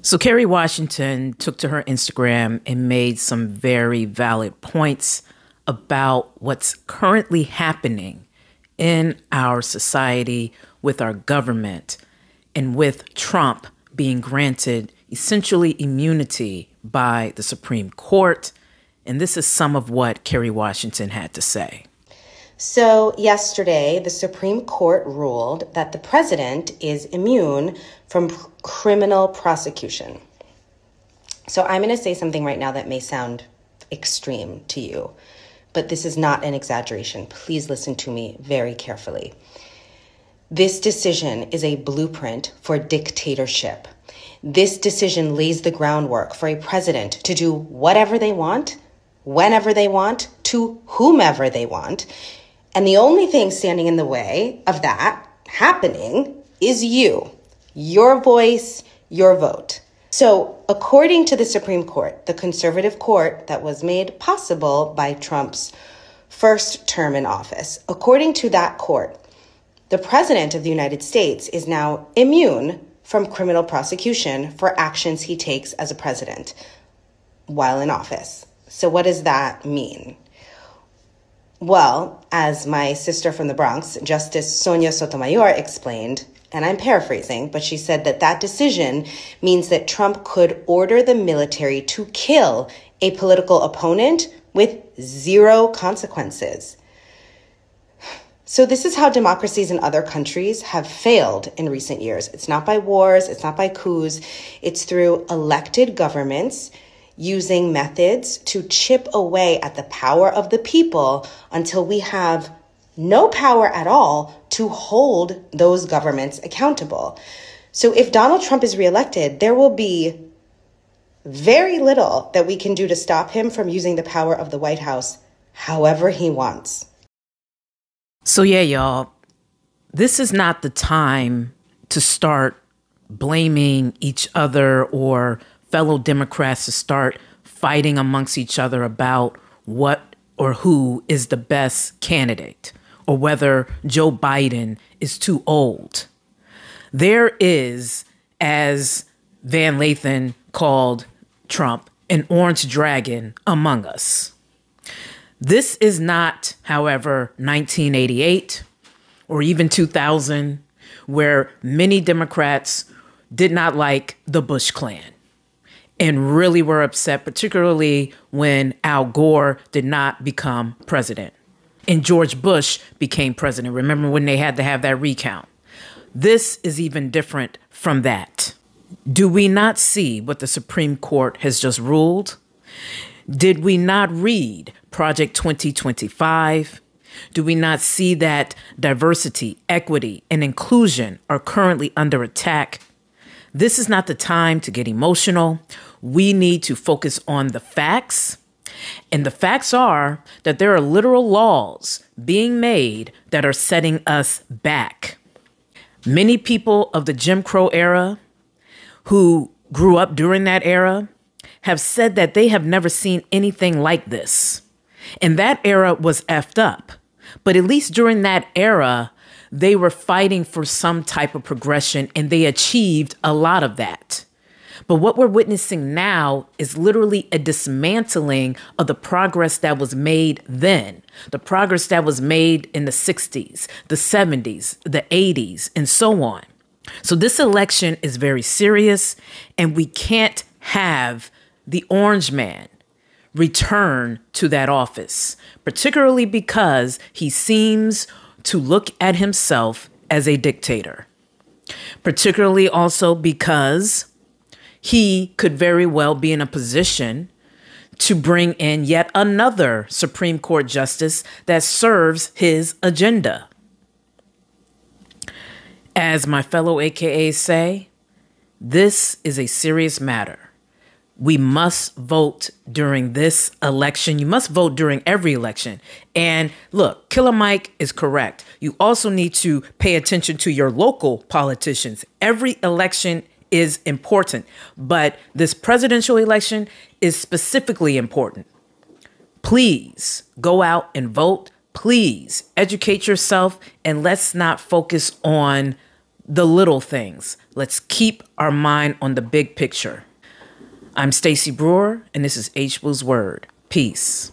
So Kerry Washington took to her Instagram and made some very valid points about what's currently happening in our society with our government and with Trump being granted essentially immunity by the Supreme Court. And this is some of what Kerry Washington had to say. So yesterday, the Supreme Court ruled that the president is immune from criminal prosecution. So I'm going to say something right now that may sound extreme to you, but this is not an exaggeration. Please listen to me very carefully. This decision is a blueprint for dictatorship. This decision lays the groundwork for a president to do whatever they want, whenever they want, to whomever they want. And the only thing standing in the way of that happening is you, your voice, your vote. So according to the Supreme Court, the conservative court that was made possible by Trump's first term in office, according to that court, the president of the United States is now immune from criminal prosecution for actions he takes as a president while in office. So what does that mean? Well, as my sister from the Bronx, Justice Sonia Sotomayor, explained, and I'm paraphrasing, but she said that that decision means that Trump could order the military to kill a political opponent with zero consequences. So this is how democracies in other countries have failed in recent years. It's not by wars, it's not by coups, it's through elected governments using methods to chip away at the power of the people until we have no power at all to hold those governments accountable. So if Donald Trump is reelected, there will be very little that we can do to stop him from using the power of the White House however he wants. So yeah, y'all, this is not the time to start blaming each other or fellow Democrats to start fighting amongst each other about what or who is the best candidate or whether Joe Biden is too old. There is, as Van Lathan called Trump, an orange dragon among us. This is not, however, 1988 or even 2000, where many Democrats did not like the Bush Klan and really were upset, particularly when Al Gore did not become president and George Bush became president. Remember when they had to have that recount? This is even different from that. Do we not see what the Supreme Court has just ruled? Did we not read Project 2025? Do we not see that diversity, equity, and inclusion are currently under attack? This is not the time to get emotional. We need to focus on the facts. And the facts are that there are literal laws being made that are setting us back. Many people of the Jim Crow era who grew up during that era have said that they have never seen anything like this. And that era was effed up. But at least during that era, they were fighting for some type of progression and they achieved a lot of that. But what we're witnessing now is literally a dismantling of the progress that was made then, the progress that was made in the 60s, the 70s, the 80s, and so on. So this election is very serious, and we can't have the orange man return to that office, particularly because he seems to look at himself as a dictator, particularly also because he could very well be in a position to bring in yet another Supreme Court justice that serves his agenda. As my fellow AKAs say, this is a serious matter. We must vote during this election. You must vote during every election. And look, Killer Mike is correct. You also need to pay attention to your local politicians. Every election is important, but this presidential election is specifically important. Please go out and vote. Please educate yourself, and let's not focus on the little things. Let's keep our mind on the big picture. I'm Stacey Brewer, and this is H. Boo's Word. Peace.